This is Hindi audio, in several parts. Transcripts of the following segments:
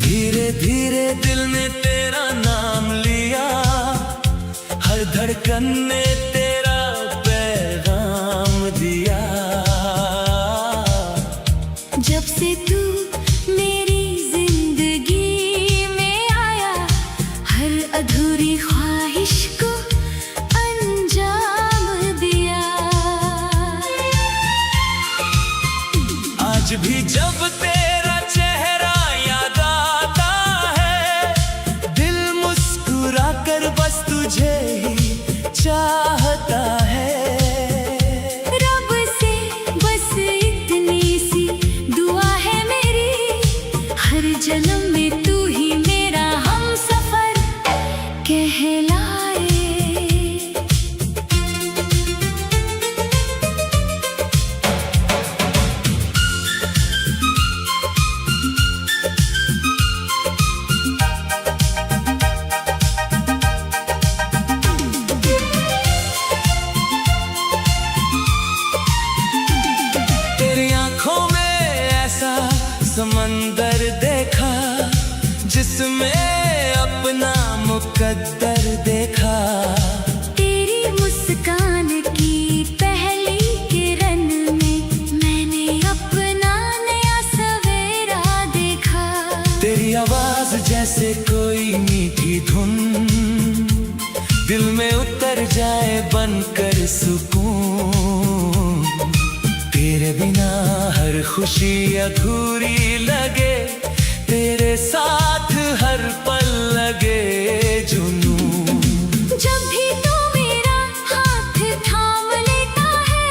धीरे धीरे दिल ने तेरा नाम लिया, हर धड़कन ने तेरा पैगाम दिया। जब से तू मेरी जिंदगी में आया, हर अधूरी ख्वाहिश को अंजाम दिया। आज भी जब तेरा चेहरा याद आता है, दिल मुस्कुरा कर बस तुझे ही चाहता है। रब से बस इतनी सी दुआ है मेरी, हर जन्म में तू ही मेरा हमसफर कहलाए। समंदर देखा जिसमें अपना मुकद्दर देखा। तेरी मुस्कान की पहली किरण में मैंने अपना नया सवेरा देखा। तेरी आवाज जैसे कोई मीठी धुन, दिल में उतर जाए बनकर सुकून। तेरे बिना हर खुशी अधूरी लगे, तेरे साथ हर पल लगे जुनून। जब भी तू मेरा हाथ थाम लेता है,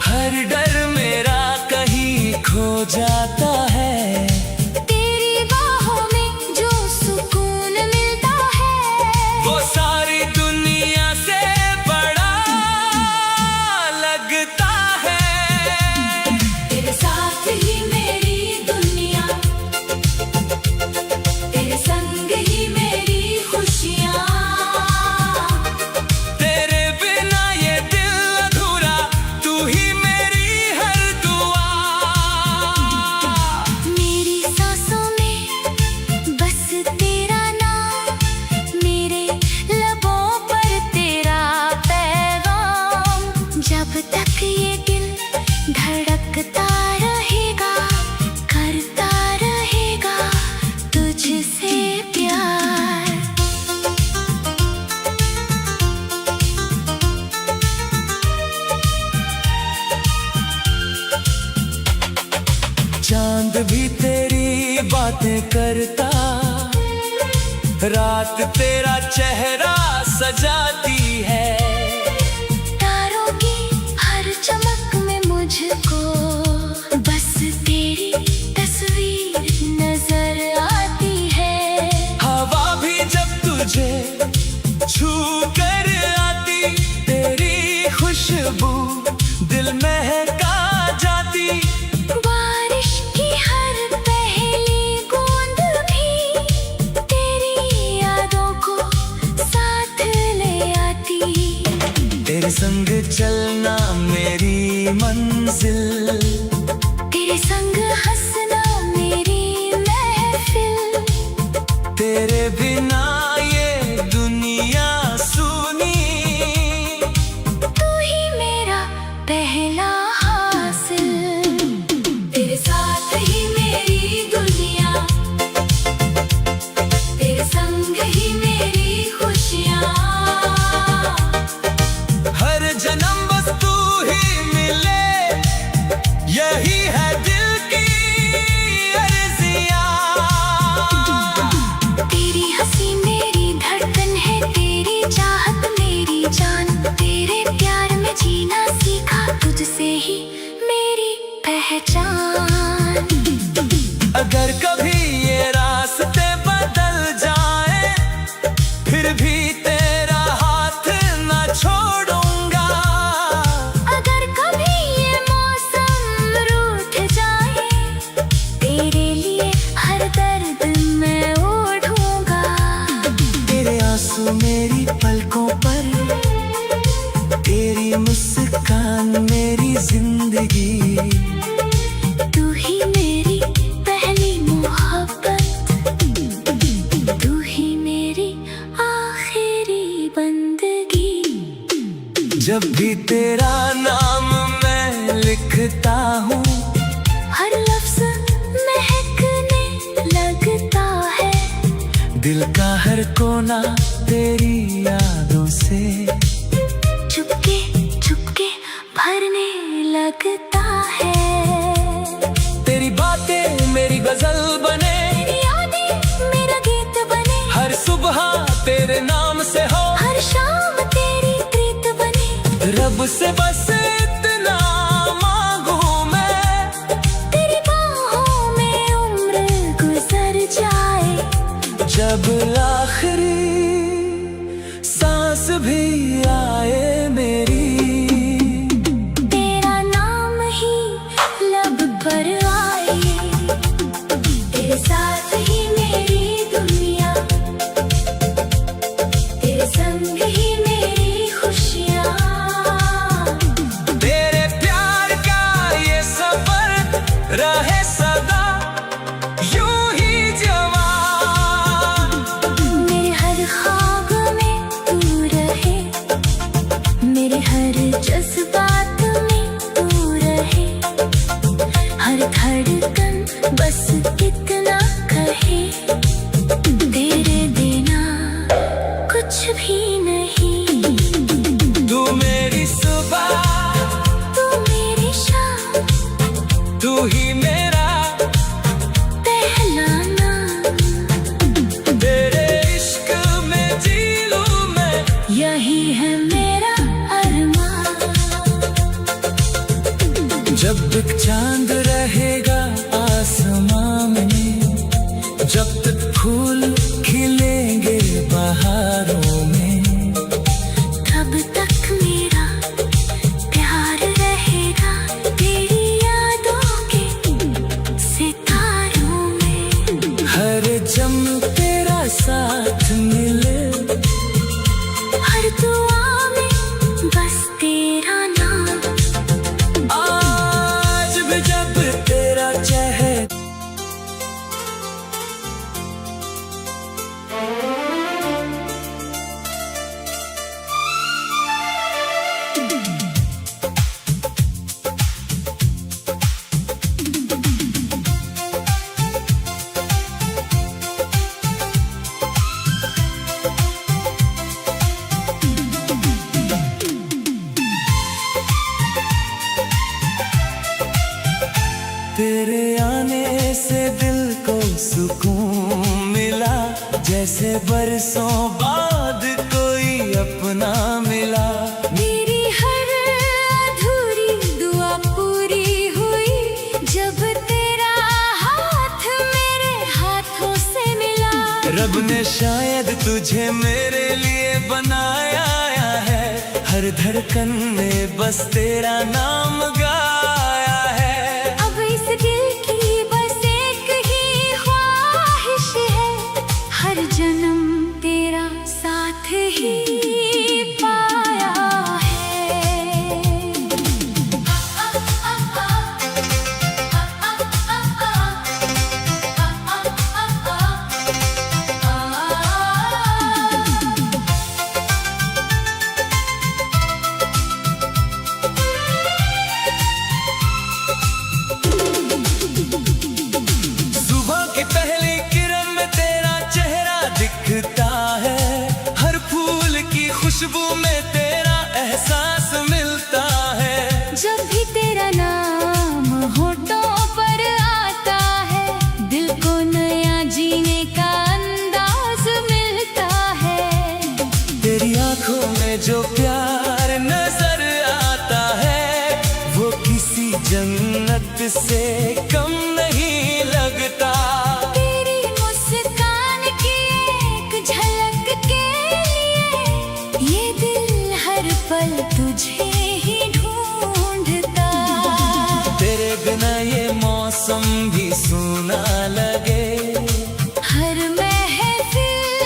हर डर मेरा कहीं खो जाता है। तेरी बाहों में जो सुकून मिलता है, वो सारी दुनिया से बड़ा लगता है। तेरे साथ ही मेरी दुनिया, तेरे संग ही मेरी खुशियाँ। तेरे बिना ये दिल अधूरा, तू ही मेरी हर दुआ। मेरी सांसों में बस तेरा नाम, मेरे लबों पर तेरा पैगाम। जब तक ये दिल धड़कता रहेगा, करता रहेगा तुझसे प्यार। चांद भी तेरी बातें करता, रात तेरा चेहरा सजाती है। तारों की हर चमक में मुझको बस तेरी तस्वीर नजर आती है। हवा भी जब तुझे छू कर आती, तेरी खुशबू दिल महका जाती। बारिश की हर पहली बूंद भी तेरी यादों को साथ ले आती। तेरे संग चलना मेरी मंजिल, तेरे संग हंसना मेरी महफिल। तेरे बिना ये दुनिया सुनी। तू ही मेरा पहला हासिल, तेरे साथ ही मेरी दुनिया, तेरे संग ही मेरी खुशियाँ। हर जन्म बस तू ही मिले, यही है दिल की अर्जियाँ। तेरी हंसी जब भी तेरा नाम मैं लिखता हूँ, हर लफ्ज महकने लगता है। दिल का हर कोना तेरी यादों से चुपके चुपके भरने लगता है। तेरी बातें मेरी गजल बने, तेरी यादें मेरा गीत बने। हर सुबह तेरे नाम से हो, हर शाम तेरी प्रीत बने। रब से बस इतना मांगू मैं, तेरी बाहों में उम्र गुजर जाए। जब आखिरी सांस भी आए मेरी, तेरा नाम ही लब पर आए। तेरे साथ ही मेरी दुनिया, तेरे संग ही मेरी खुशियाँ। तेरे प्यार का ये सफर रहे सदा यूं ही जवान। मेरे हर ख्वाब में तू रहे, मेरे हर जज्बात में तू रहे। हर धड़कन बस इतना कहे, तेरे बिना कुछ भी नहीं। तू मेरी सुबह, तू मेरी शाम, तू ही मेरा पहला नाम। तेरे इश्क में जी लूं मैं, यही है मेरा अरमान। जब तक चांद रहेगा आसमां में, जब तक फूल खिलेंगे बहारों में, तब तक मेरा प्यार रहेगा तेरी यादों के सितारों में। हर जम तेरा साथ मिले, हर दुआ में बस तेरा नाम। आज भी जब तेरा चेहरा तेरे आने से दिल को सुकून मिला, जैसे बरसों बाद कोई अपना मिला। मेरी हर अधूरी दुआ पूरी हुई, जब तेरा हाथ मेरे हाथों से मिला। रब ने शायद तुझे मेरे लिए बनाया है, हर धड़कन में बस तेरा नाम गाया है। अब इस दिल की बस एक ही ख्वाहिश है, हर जन्म तेरा साथ ही पाया है। सुबह की पहली किरण में तेरा चेहरा दिखता है, हर फूल की खुशबू में तेरा एहसास मिलता है। जब भी तेरा नाम होठों पर आता है, दिल को नया जीने का अंदाज मिलता है। तेरी आंखों में जो प्यार नजर आता है, वो किसी जन्नत से कम नहीं लगता। तेरी मुस्कान की एक झलक के लिए, ये दिल हर पल तुझे ही ढूंढता। तेरे बिना ये मौसम भी सूना लगे, हर महफिल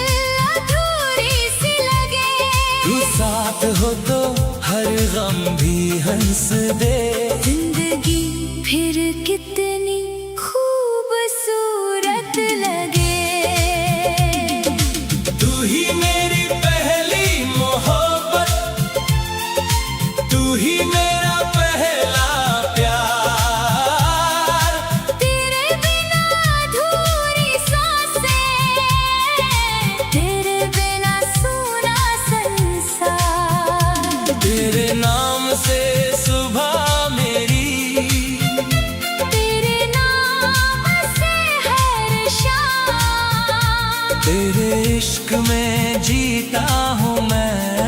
अधूरी सी लगे। तू साथ हो तो हर गम भी हंस दे। जिंदगी फिर कितनी खूबसूरत लगे। तू ही मेरी पहली मोहब्बत, तेरे इश्क में जीता हूँ मैं,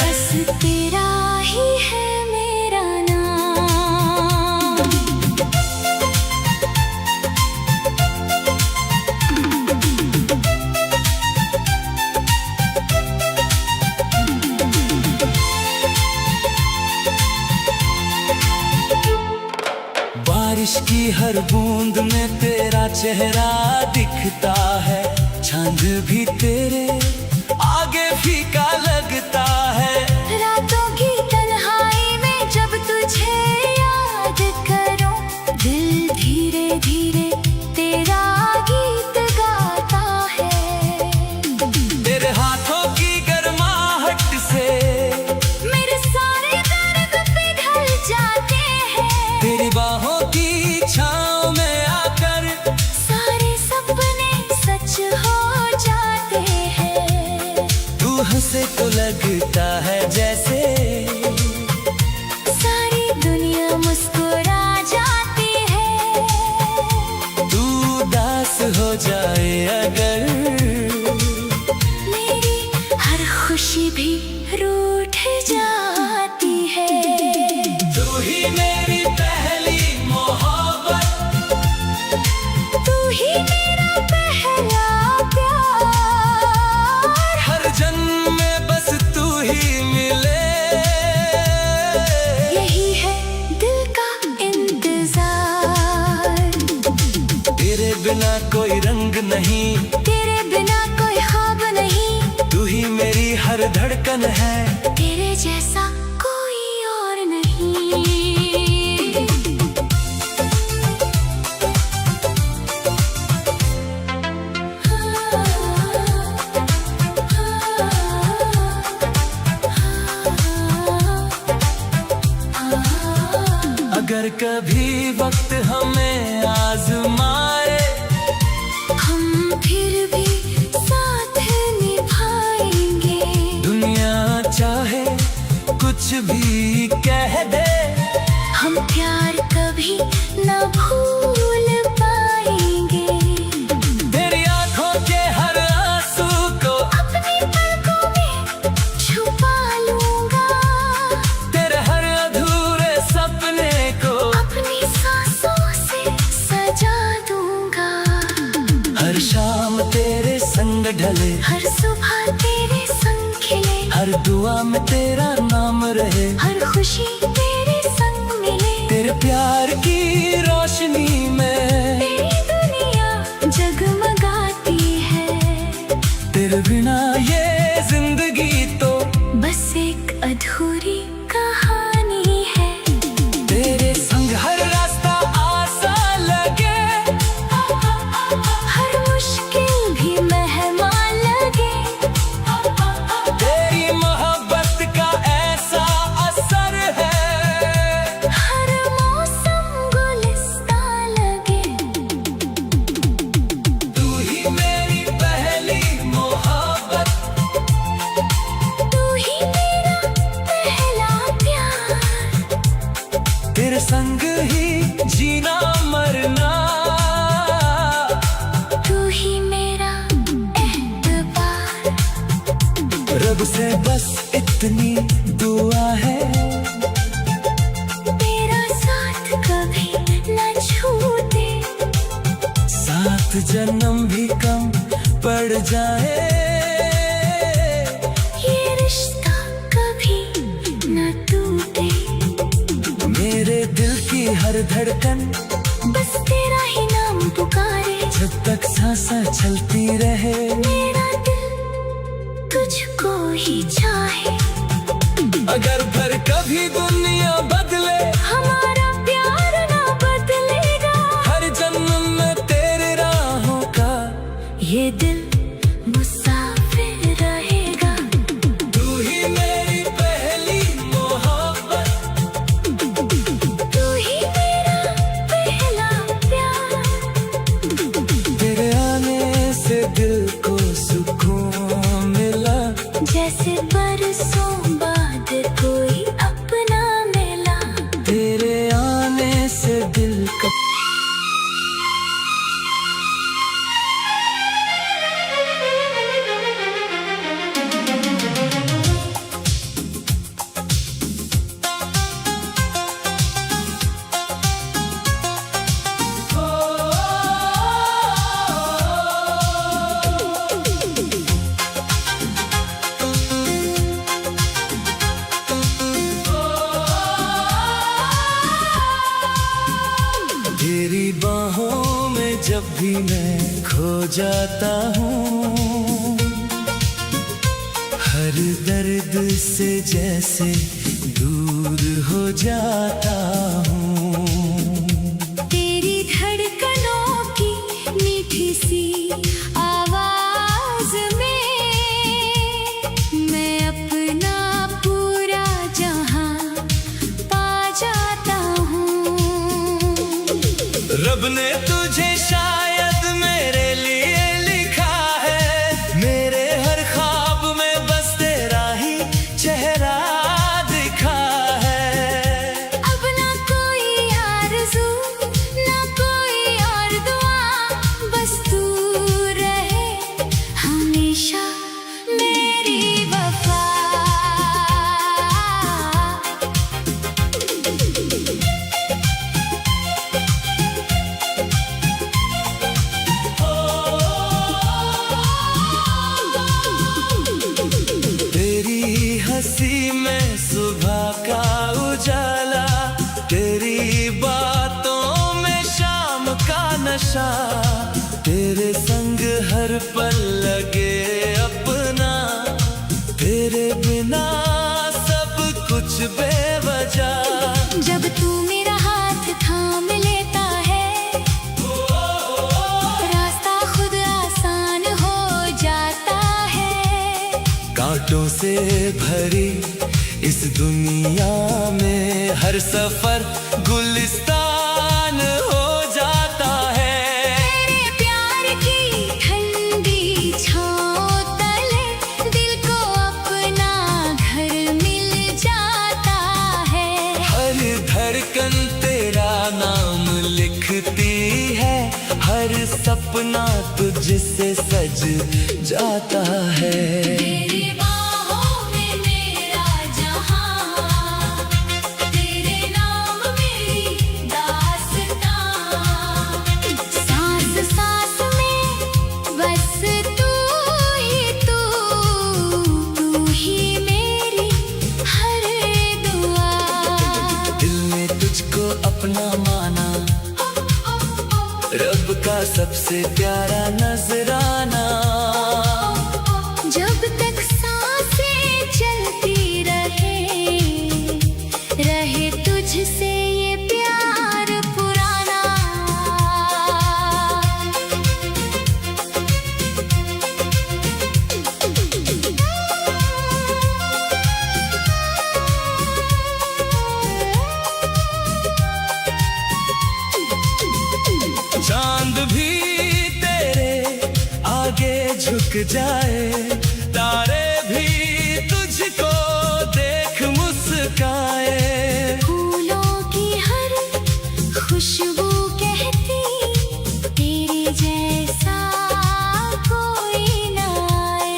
बस तेरा ही है मेरा नाम। बारिश की हर बूंद में तेरा चेहरा दिखता है, चांद भी तेरे आगे फीका लगता है। रातों की तन्हाई में जब तुझे याद करूं, दिल धीरे धीरे तेरा गीत गाता है। तेरे हाथों की गर्माहट से मेरे सारे दर्द पिघल जाते हैं। तेरी बाहों की छाँव में आकर सारे सपने सच हो जाते हैं। तू हंसे तो लगता है जैसे सारी दुनिया मुस्कुरा जाती है। तू उदास हो जाए अगर, मेरी हर खुशी भी रूठ जाती है। तू ही मेरी पहली मोहब्बत, तू ही मेरा पहला प्यार। हर जन्म में बस तू ही मिले, यही है दिल का इंतजार। तेरे बिना कोई रंग नहीं, तेरे बिना कोई ख्वाब नहीं। तू ही मेरी हर धड़कन है, तेरे जैसा कोई और नहीं। अगर कभी वक्त हमें आजमाए, हम फिर भी साथ निभाएंगे। दुनिया चाहे कुछ भी कह दे, हम प्यार कभी न भूल पाएंगे। तेरी आंखों के हर आंसू को अपनी पलकों में छुपा लूंगा। तेरे हर अधूरे सपने को अपनी सांसों से सजा दूंगा। हर शाम तेरे संग ढले, हर सुबह तेरे संग खिले। हर दुआ में तेरा नाम रहे, हर खुशी तेरे संग मिले। तेरे प्यार की रोशनी में तेरी दुनिया जगमगाती है। तेरे बिना ये जिंदगी तो बस एक अधूरी कहानी है। तेरे संग हर रास्ता आसान लगे, हर मुश्किल भी मेहमान लगे। तेरी मोहब्बत का ऐसा असर है, हर मौसम गुलिस्तान लगे। तू ही मेरी पहली मोहब्बत, तू ही मेरा पहला प्यार। तेरे संग ही जीना मरना, तू ही मेरा एतबार। रब से बस इतनी दुआ है, तेरा साथ कभी न छूटे। सात जन्म भी कम पड़ जाए, ये रिश्ता कभी न टूटे। मेरे दिल की हर धड़कन बस तेरा ही नाम पुकारे। जब तक सांसें चलती रहे, मेरा दिल तुझको ही चाहे। अगर भर कभी दुनिया बदले, हमारा प्यार ना बदलेगा। हर जन्म में तेरे राहों का ये दिल मुसाफिर रहेगा। तू ही मेरी पहली मोहब्बत, तू ही मेरा पहला प्यार। तेरे आने से दिल को सुकून मिला, जैसे बरसों बाद कोई अपना भी मैं खो जाता हूँ, हर दर्द से जैसे दूर हो जाता हूँ। तेरी धड़कनों की मीठी सी आवाज में मैं अपना पूरा जहां पा जाता हूँ। रब ने तुझे शायद मेरे लिए लिखा है, मेरे हर ख्वाब में बस तेरा ही चेहरा दिखा है। अब ना कोई आरज़ू ना कोई और दुआ, बस तू रहे हमेशा मेरी वफा। तेरी हंसी में सुबह का उजाला, तेरी बातों में शाम का नशा, तेरे संग हर पल लगे अपना, तेरे बिना सब कुछ बेवजह। जब तू मेरा हाथ थाम लेता है, रास्ता खुद आसान हो जाता है। कांटों से भरी इस दुनिया में हर सफर गुलिस्तान हो जाता है। तेरे प्यार की ठंडी छाँव तले दिल को अपना घर मिल जाता है। हर धड़कन तेरा नाम लिखती है, हर सपना तुझसे सज जाता है। तेरी बाहों में मेरा जहां, तेरे नाम मेरी दास्तां, सांस सांस में बस तू ही मेरी हर दुआ। दिल ने तुझको अपना माना, रब का सबसे प्यारा नजराना। जब तक सांसें चलती रहे तुझसे ये प्यार पुराना। चांद भी तेरे आगे झुक जाए, तारे भी तुझको देख मुस्काए। फूलों की हर खुशबू कहती तेरे जैसा कोई ना आए।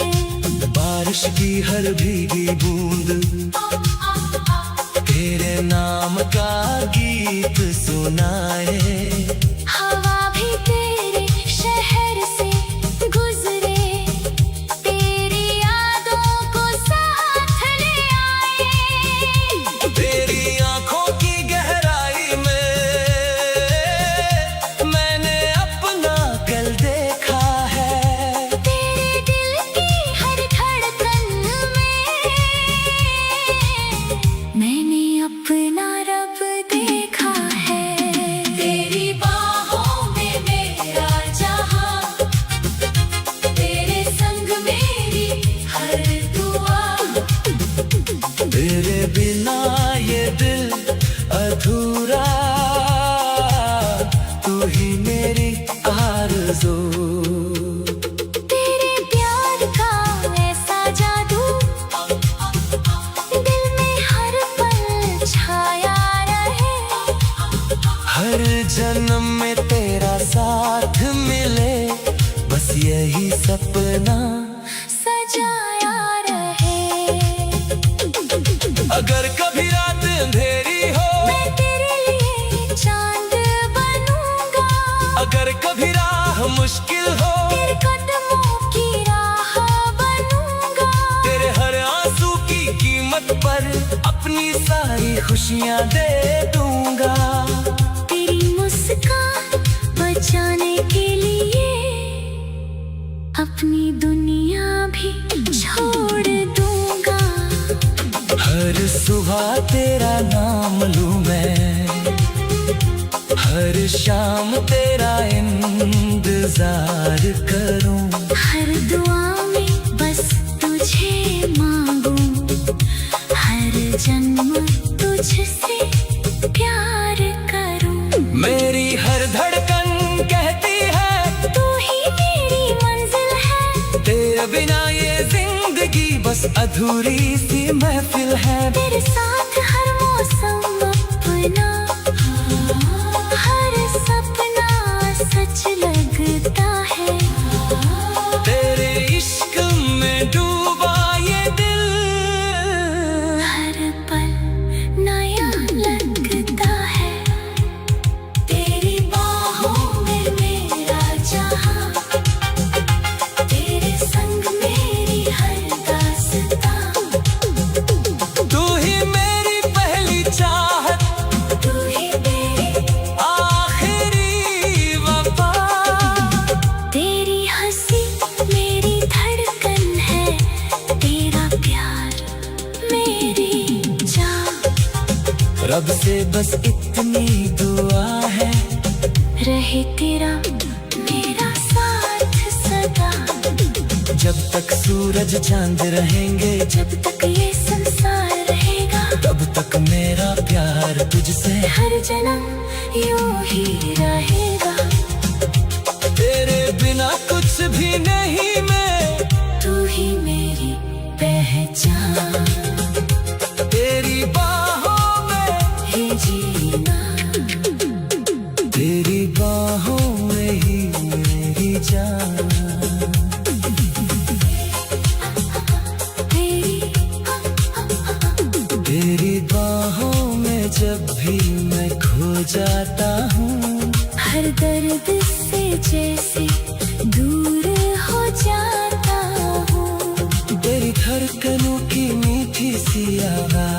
बारिश की हर भीगी बूंद तेरे नाम का गीत सुनाए। हवा भी तेरे शहर से गुजरे, तेरी यादों को साथ ले आए। तेरी आंखों की गहराई में मैंने अपना कल देखा है। तेरे दिल की हर धड़कन में मैंने अपना रब देखा है। तेरी बाहों में मेरा जहां, तेरे संग मेरी हर दुआ। तेरे बिना ये दिल अधूरा, तू ही मेरी आरज़ू। तेरे प्यार का ऐसा जादू दिल में हर पल छाया रहे। हर जन्म में तेरा साथ मिले, बस यही सपना सजाया रहे। अगर कभी रात अंधेरी हो, मैं तेरे लिए चांद बनूंगा। अगर कभी राह मुश्किल हो, तेरे कदमों की राह बनूंगा। तेरे हर आंसू की कीमत पर अपनी सारी खुशियां दे दूंगा। तेरी मुस्कान बचाने के लिए सुबह तेरा नाम लूं मैं, हर शाम तेरा इंतजार करूं। हर दुआ में बस तुझे मांगूं, हर जन्म तुझसे प्यार करूं। मेरी हर धड़कन कहती है तू ही मेरी मंजिल है, तेरे बिना ये जिंदगी बस अधूरी सी महफिल है। तेरे साथ हर मौसम अपना, हर सपना सच लगता है। तेरे इश्क में डूबा ये दिल, हर पल नया लगता है। तेरी बाहों में मेरा जहां, तेरे संग मेरी हर दास्तां। तू ही मेरी पहली चाहत, तू ही मेरी आखिरी वफा। तेरी हंसी मेरी धड़कन है, तेरा प्यार मेरी जान। रब से बस इतनी दुआ है, रहे तेरा मेरा साथ सदा। जब तक सूरज चांद रहेंगे, जब तक ये संसार रहेगा, तब तक मेरा प्यार तुझसे हर जन्म यूं ही रहेगा। तेरे बिना कुछ भी नहीं मैं, तू ही मेरी पहचान। तेरी बाहों में, है जीना, तेरी बाहों में ही मेरी जान। तेरी बाहों में जब भी मैं खो जाता हूँ, हर दर्द से जैसे दूर हो जाता हूँ। तेरी धड़कनों की मीठी सी आवाज